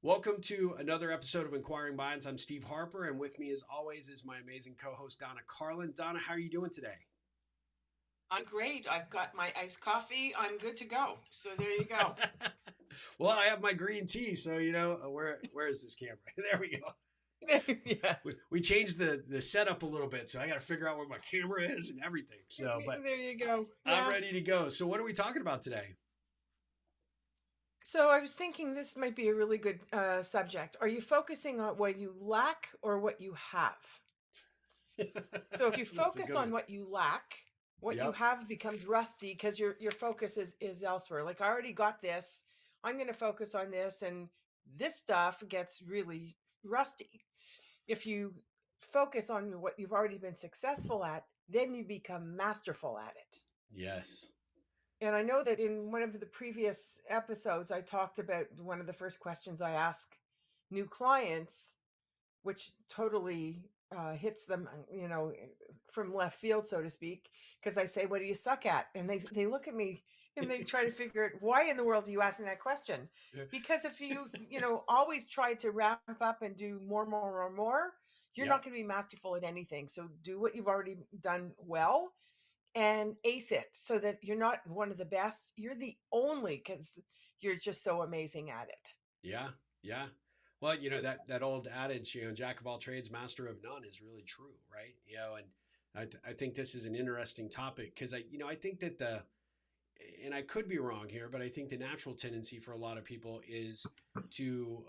Welcome to another episode of Inquiring Minds. I'm Steve Harper, and with me, as always, is my amazing co-host Donna Carlin. Donna, how are you doing today? I'm great. I've got my iced coffee. I'm good to go. So there you go. Well, I have my green tea, so where is this camera? There we go. Yeah. We changed the setup a little bit, so I got to figure out where my camera is and everything. But There you go. I'm Yeah. ready to go. So, what are we talking about today? So I was thinking this might be a really good subject. Are you focusing on what you lack or what you have? So if you That's a focus good on one. what you lack, what you Yep. have becomes rusty because your focus is elsewhere. Like I already got this. I'm going to focus on this, and this stuff gets really rusty. If you focus on what you've already been successful at, then you become masterful at it. Yes. And I know that in one of the previous episodes, I talked about one of the first questions I ask new clients, which totally hits them, from left field, so to speak, because I say, "What do you suck at?" And they look at me and they try to figure out why in the world are you asking that question? Because if you always try to ramp up and do more, you're not Yep. going to be masterful at anything. So do what you've already done well and ace it so that you're not one of the best. You're the only because you're just so amazing at it. Yeah. Yeah. Well, that old adage, jack of all trades, master of none, is really true, right? And I think this is an interesting topic because I think that and I could be wrong here, but I think the natural tendency for a lot of people is to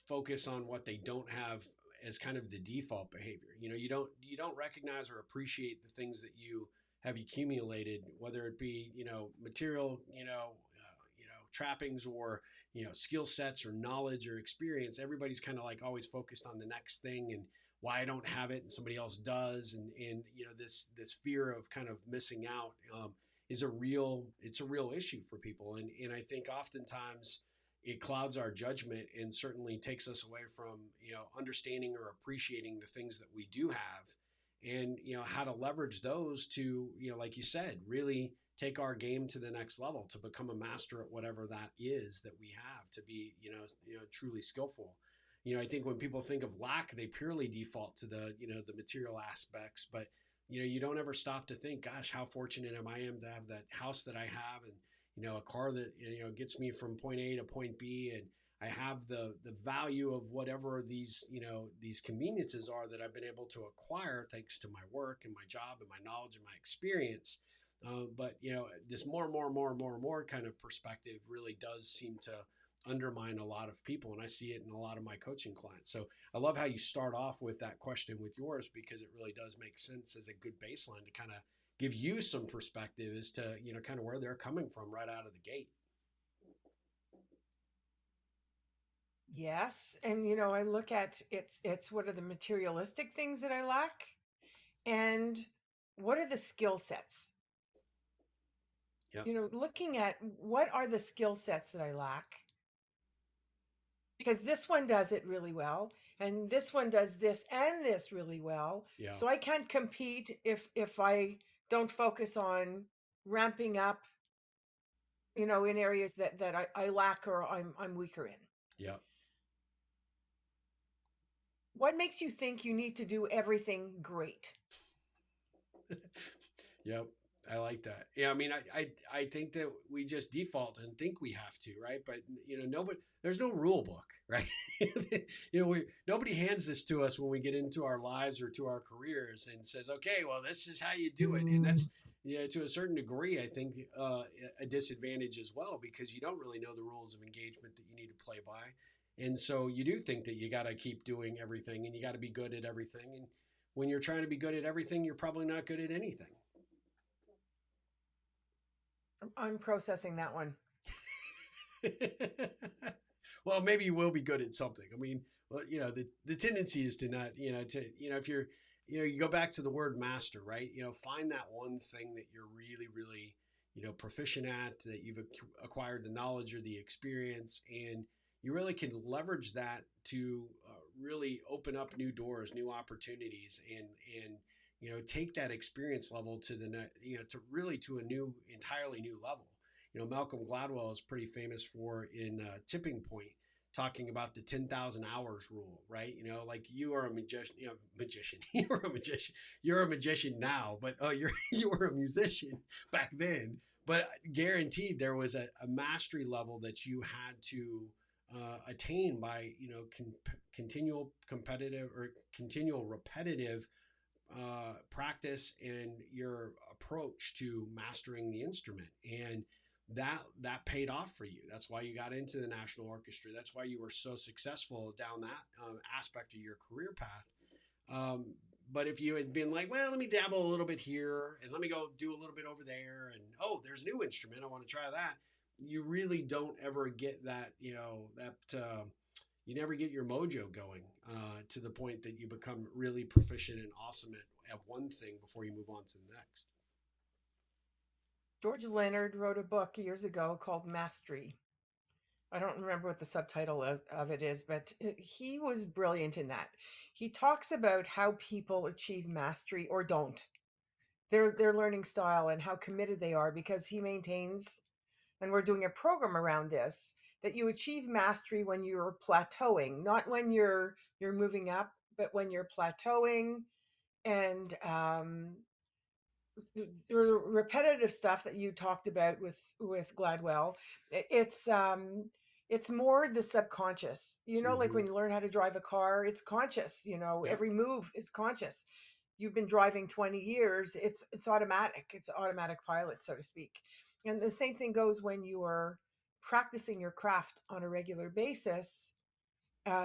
focus on what they don't have as kind of the default behavior. You don't recognize or appreciate the things that you have accumulated, whether it be material, trappings, or skill sets or knowledge or experience. Everybody's kind of like always focused on the next thing and why I don't have it and somebody else does, and this fear of kind of missing out. It's a real issue for people, and I think oftentimes it clouds our judgment and certainly takes us away from understanding or appreciating the things that we do have, and how to leverage those to, like you said, really take our game to the next level, to become a master at whatever that is that we have, to be truly skillful. I think when people think of lack, they purely default to the material aspects, but you don't ever stop to think, gosh, how fortunate am to have that house that I have, and a car that gets me from point A to point B, and I have the value of whatever these conveniences are that I've been able to acquire thanks to my work and my job and my knowledge and my experience. But this more kind of perspective really does seem to undermine a lot of people, and I see it in a lot of my coaching clients. So I love how you start off with that question with yours, because it really does make sense as a good baseline to kind of give you some perspective as to kind of where they're coming from right out of the gate. Yes, and I look at it's what are the materialistic things that I lack and what are the skill sets? Yep. Looking at what are the skill sets that I lack because this one does it really well and this one does this and this really well. Yeah. So I can't compete if I don't focus on ramping up, in areas that I lack or I'm weaker in. Yep. What makes you think you need to do everything great? Yep. I like that. Yeah, I mean, I think that we just default and think we have to, right? But nobody, there's no rule book, right? Nobody hands this to us when we get into our lives or to our careers and says, okay, well, this is how you do it, and that's to a certain degree, I think, a disadvantage as well, because you don't really know the rules of engagement that you need to play by, and so you do think that you got to keep doing everything and you got to be good at everything, and when you're trying to be good at everything, you're probably not good at anything. I'm processing that one. Well, maybe you will be good at something. I mean, well, the tendency is to not, if you're, you go back to the word master, right? Find that one thing that you're really, really, proficient at, that you've acquired the knowledge or the experience, and you really can leverage that to really open up new doors, new opportunities, and take that experience level to the net, to really to a entirely new level. Malcolm Gladwell is pretty famous for in Tipping Point talking about the 10,000 hours rule, right? Like you are a magician, magician. You're a magician. You're a magician now, but you were a musician back then. But guaranteed, there was a mastery level that you had to attain by continual competitive or continual repetitive practice and your approach to mastering the instrument. And that paid off for you. That's why you got into the National Orchestra. That's why you were so successful down that aspect of your career path. um, but if you had been like, well, let me dabble a little bit here and let me go do a little bit over there, and oh, there's a new instrument, I want to try that, you really don't ever get that, you never get your mojo going to the point that you become really proficient and awesome at one thing before you move on to the next. George Leonard wrote a book years ago called Mastery. I don't remember what the subtitle of it is, but he was brilliant in that. He talks about how people achieve mastery or don't, their learning style and how committed they are, because he maintains, and we're doing a program around this, that you achieve mastery when you're plateauing, not when you're moving up, but when you're plateauing. And the repetitive stuff that you talked about with Gladwell, it's more the subconscious. Like Mm-hmm. when you learn how to drive a car, it's conscious. Yep. Every move is conscious. You've been driving 20 years, it's automatic. It's automatic pilot, so to speak. And the same thing goes when you are practicing your craft on a regular basis.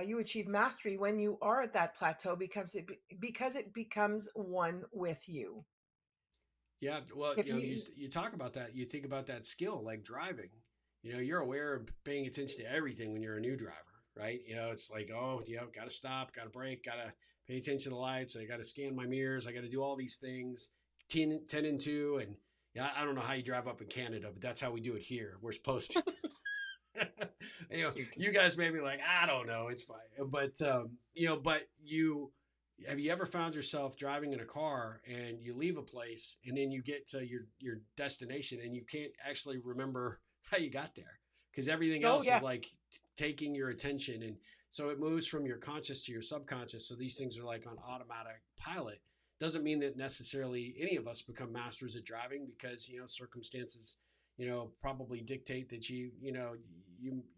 You achieve mastery when you are at that plateau because it becomes one with you. Yeah, well, If you you talk about that, you think about that skill like driving. You're aware of paying attention to everything when you're a new driver, right? It's like, oh, got to stop, got to brake, got to pay attention to the lights. I got to scan my mirrors. I got to do all these things, 10 and 2. And yeah, I don't know how you drive up in Canada, but that's how we do it here. We're supposed to. cute. You guys may be like, I don't know, it's fine, but but you have you ever found yourself driving in a car and you leave a place and then you get to your destination and you can't actually remember how you got there because everything Oh else is yeah. like taking your attention, and so it moves from your conscious to your subconscious. So these things are like on automatic pilot. Doesn't mean that necessarily any of us become masters at driving because circumstances probably dictate that you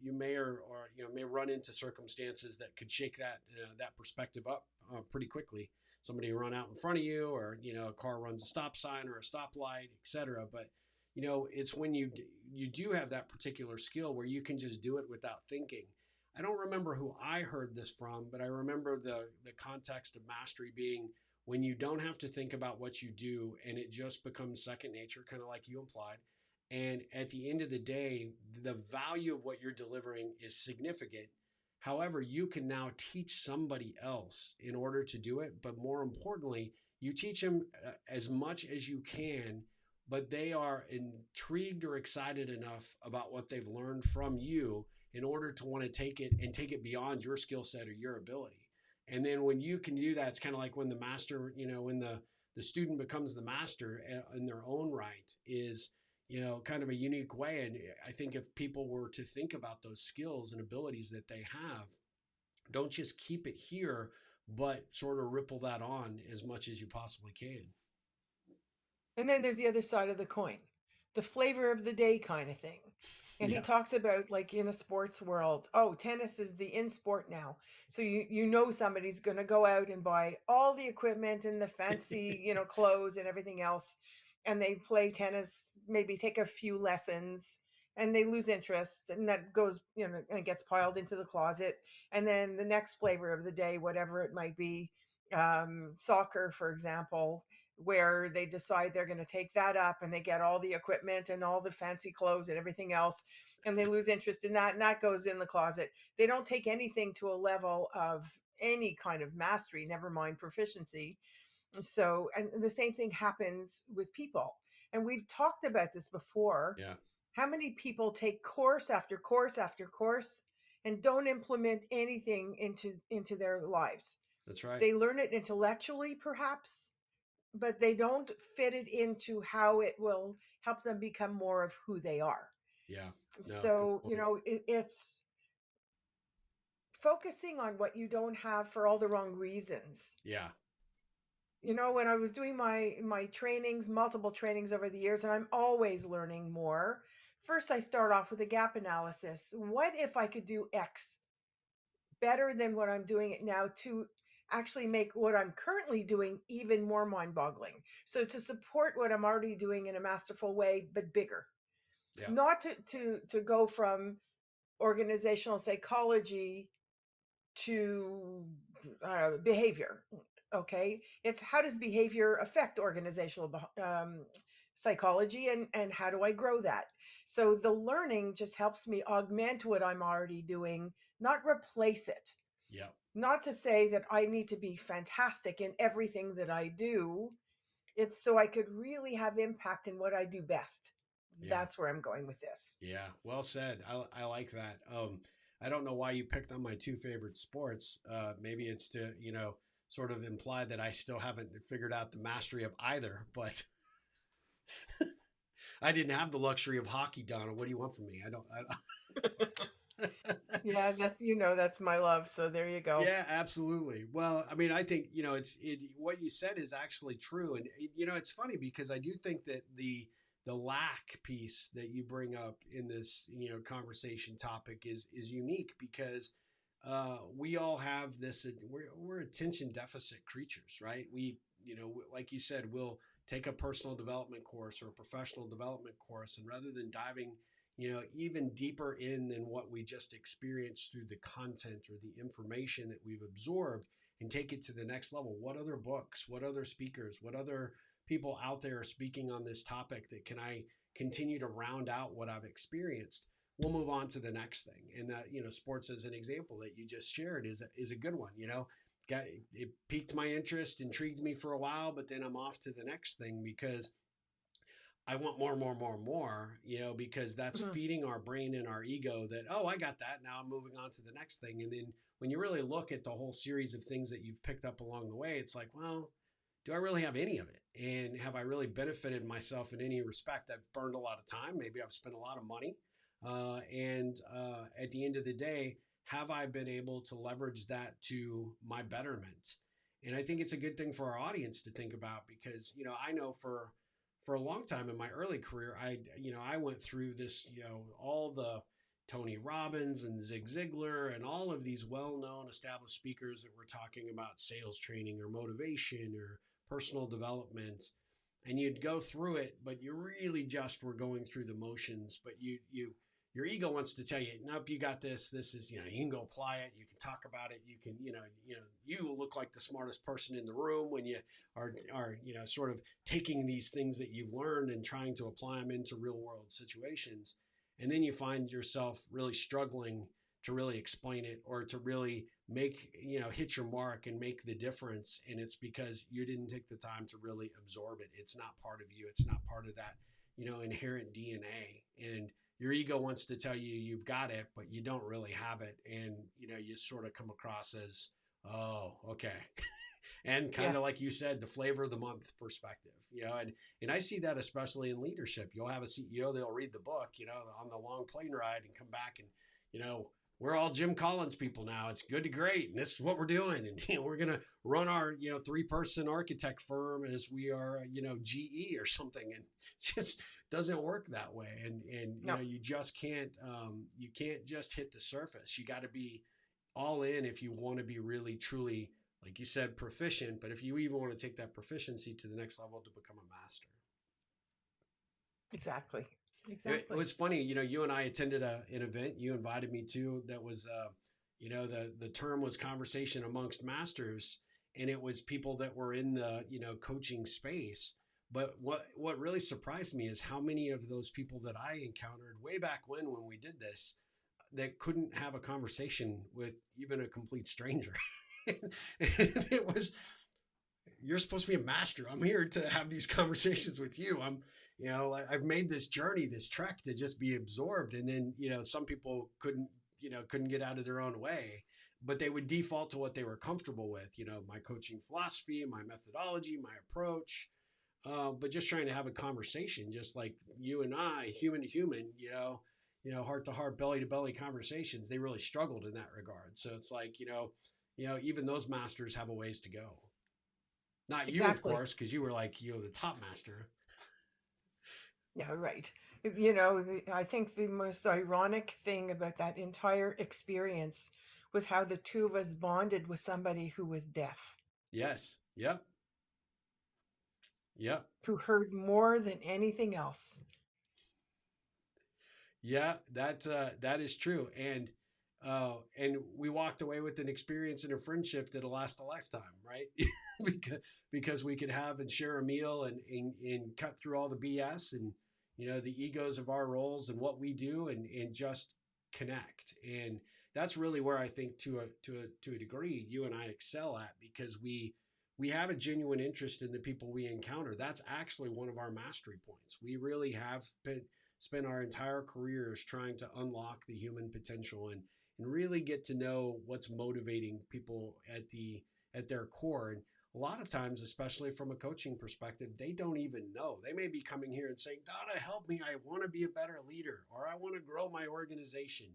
may or may run into circumstances that could shake that perspective up pretty quickly. Somebody run out in front of you, or a car runs a stop sign or a stoplight, etc. But it's when you do have that particular skill where you can just do it without thinking. I don't remember who I heard this from, but I remember the context of mastery being when you don't have to think about what you do and it just becomes second nature, kind of like you implied. And at the end of the day, the value of what you're delivering is significant. However, you can now teach somebody else in order to do it. But more importantly, you teach them as much as you can, but they are intrigued or excited enough about what they've learned from you in order to want to take it beyond your skill set or your ability. And then when you can do that, it's kind of like when the master, when the student becomes the master in their own right, is kind of a unique way. And I think if people were to think about those skills and abilities that they have, don't just keep it here, but sort of ripple that on as much as you possibly can. And then there's the other side of the coin, the flavor of the day kind of thing. And he Yeah. talks about, like, in a sports world, oh, tennis is the in sport now. So you know somebody's going to go out and buy all the equipment and the fancy, clothes and everything else, and they play tennis, maybe take a few lessons, and they lose interest, and that goes, and gets piled into the closet. And then the next flavor of the day, whatever it might be, soccer, for example, where they decide they're going to take that up, and they get all the equipment and all the fancy clothes and everything else, and they lose interest in that, and that goes in the closet. They don't take anything to a level of any kind of mastery, never mind proficiency. So, and the same thing happens with people. And we've talked about this before. Yeah. How many people take course after course after course and don't implement anything into their lives? That's right. They learn it intellectually, perhaps, but they don't fit it into how it will help them become more of who they are. Yeah. No, good So, point. it's focusing on what you don't have for all the wrong reasons. Yeah. When I was doing my trainings, multiple trainings over the years, and I'm always learning more. First, I start off with a gap analysis. What if I could do X better than what I'm doing it now to actually make what I'm currently doing even more mind-boggling? So to support what I'm already doing in a masterful way, but bigger. Yeah. Not to go from organizational psychology to behavior. Okay, it's how does behavior affect organizational psychology, and how do I grow that? So the learning just helps me augment what I'm already doing, not replace it. Yeah. Not to say that I need to be fantastic in everything that I do. It's so I could really have impact in what I do best. Yeah. That's where I'm going with this. Yeah. Well said. I like that. I don't know why you picked on my two favorite sports. Maybe it's to, sort of imply that I still haven't figured out the mastery of either, but I didn't have the luxury of hockey, Donna. What do you want from me? Yeah, that's my love. So there you go. Yeah, absolutely. Well, I mean, I think what you said is actually true, and it's funny because I do think that the lack piece that you bring up in this conversation topic is unique because we all have this. We're attention deficit creatures, right? We like you said, we'll take a personal development course or a professional development course, and rather than diving even deeper in than what we just experienced through the content or the information that we've absorbed and take it to the next level. What other books, what other speakers, what other people out there are speaking on this topic that can I continue to round out what I've experienced? We'll move on to the next thing. And that, sports as an example that you just shared is a good one. It piqued my interest, intrigued me for a while, but then I'm off to the next thing because I want more, more, more, more, because that's Mhm. feeding our brain and our ego that, oh, I got that. Now I'm moving on to the next thing. And then when you really look at the whole series of things that you've picked up along the way, it's like, well, do I really have any of it? And have I really benefited myself in any respect? I've burned a lot of time. Maybe I've spent a lot of money. And at the end of the day, have I been able to leverage that to my betterment? And I think it's a good thing for our audience to think about because, I know for a long time in my early career, I went through this, all the Tony Robbins and Zig Ziglar and all of these well-known established speakers that were talking about sales training or motivation or personal development. And you'd go through it, but you really just were going through the motions. But your ego wants to tell you, nope, you got this. This is, you can go apply it. You can talk about it. You can, you look like the smartest person in the room when you are, sort of taking these things that you've learned and trying to apply them into real world situations. And then you find yourself really struggling to really explain it or to really make, hit your mark and make the difference. And it's because you didn't take the time to really absorb it. It's not part of you. It's not part of that, inherent DNA. And your ego wants to tell you you've got it, but you don't really have it. And, you sort of come across as, oh, okay. And kind Yeah, of like you said, the flavor of the month perspective, and I see that especially in leadership. You'll have a CEO, they'll read the book, on the long plane ride and come back and, we're all Jim Collins people now. It's good to great. And this is what we're doing. And, we're going to run our, 3-person architect firm as we are, GE or something. And just doesn't work that way. And, no, you just you can't just hit the surface. You got to be all in if you want to be really, truly, like you said, proficient. But if you even want to take that proficiency to the next level to become a master. exactly, It exactly. was funny, you and I attended an event you invited me to that was, the term was conversation amongst masters, and it was people that were in the, coaching space. But what really surprised me is how many of those people that I encountered way back when we did this that couldn't have a conversation with even a complete stranger. And it was, you're supposed to be a master. I'm here to have these conversations with you. I've made this journey, this trek to just be absorbed. And then, some people couldn't get out of their own way, but they would default to what they were comfortable with, my coaching philosophy, my methodology, my approach. But just trying to have a conversation, just like you and I, human to human, heart to heart, belly to belly conversations, they really struggled in that regard. So it's like, even those masters have a ways to go. Not you, of Exactly. course, because you were like, the top master. Yeah, right. I think the most ironic thing about that entire experience was how the two of us bonded with somebody who was deaf, Yes. Yep. Yep. who heard more than anything else. Yeah, that is true, and we walked away with an experience and a friendship that'll last a lifetime, right? because because we could have and share a meal and cut through all the BS and the egos of our roles and what we do and just connect. And that's really where I think to a degree you and I excel at, because we have a genuine interest in the people we encounter. That's actually one of our mastery points. We really have been spend our entire careers trying to unlock the human potential and really get to know what's motivating people at their core. And a lot of times, especially from a coaching perspective, they don't even know. They may be coming here and saying, Donna, help me, I want to be a better leader, or I want to grow my organization.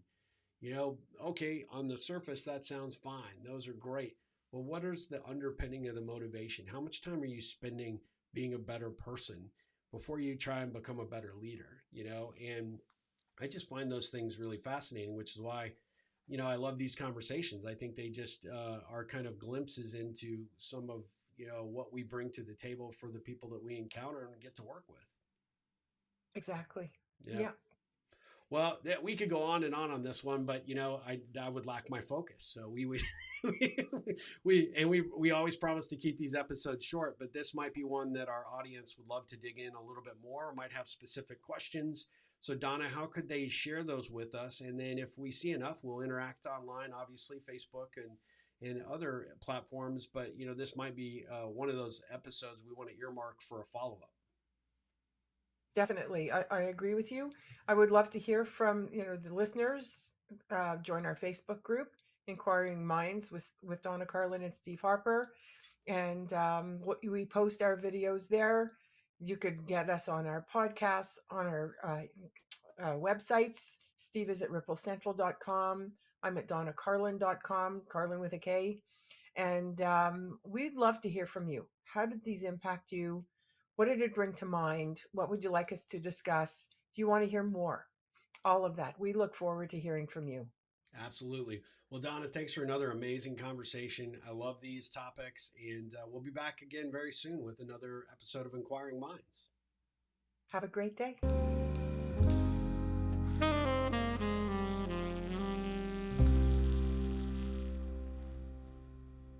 Okay, on the surface that sounds fine, those are great, but what is the underpinning of the motivation? How much time are you spending being a better person before you try and become a better leader? And I just find those things really fascinating, which is why I love these conversations. I think they just are kind of glimpses into some of what we bring to the table for the people that we encounter and get to work with. Exactly. Yeah. Yeah, Well, we could go on this one, but I would lack my focus. So we would we always promise to keep these episodes short, but this might be one that our audience would love to dig in a little bit more, or might have specific questions. So Donna, how could they share those with us? And then if we see enough, we'll interact online, obviously Facebook and other platforms. But this might be one of those episodes we want to earmark for a follow up. definitely. I agree with you. I would love to hear from the listeners. Join our Facebook group, Inquiring Minds with Donna Carlin and Steve Harper, and we post our videos there. You could get us on our podcasts, on our websites. Steve is at ripplecentral.com. I'm at donnacarlin.com, Carlin with a K. And we'd love to hear from you. How did these impact you? What did it bring to mind? What would you like us to discuss? Do you want to hear more? All of that. We look forward to hearing from you. Absolutely. Well, Donna, thanks for another amazing conversation. I love these topics, and we'll be back again very soon with another episode of Inquiring Minds. Have a great day.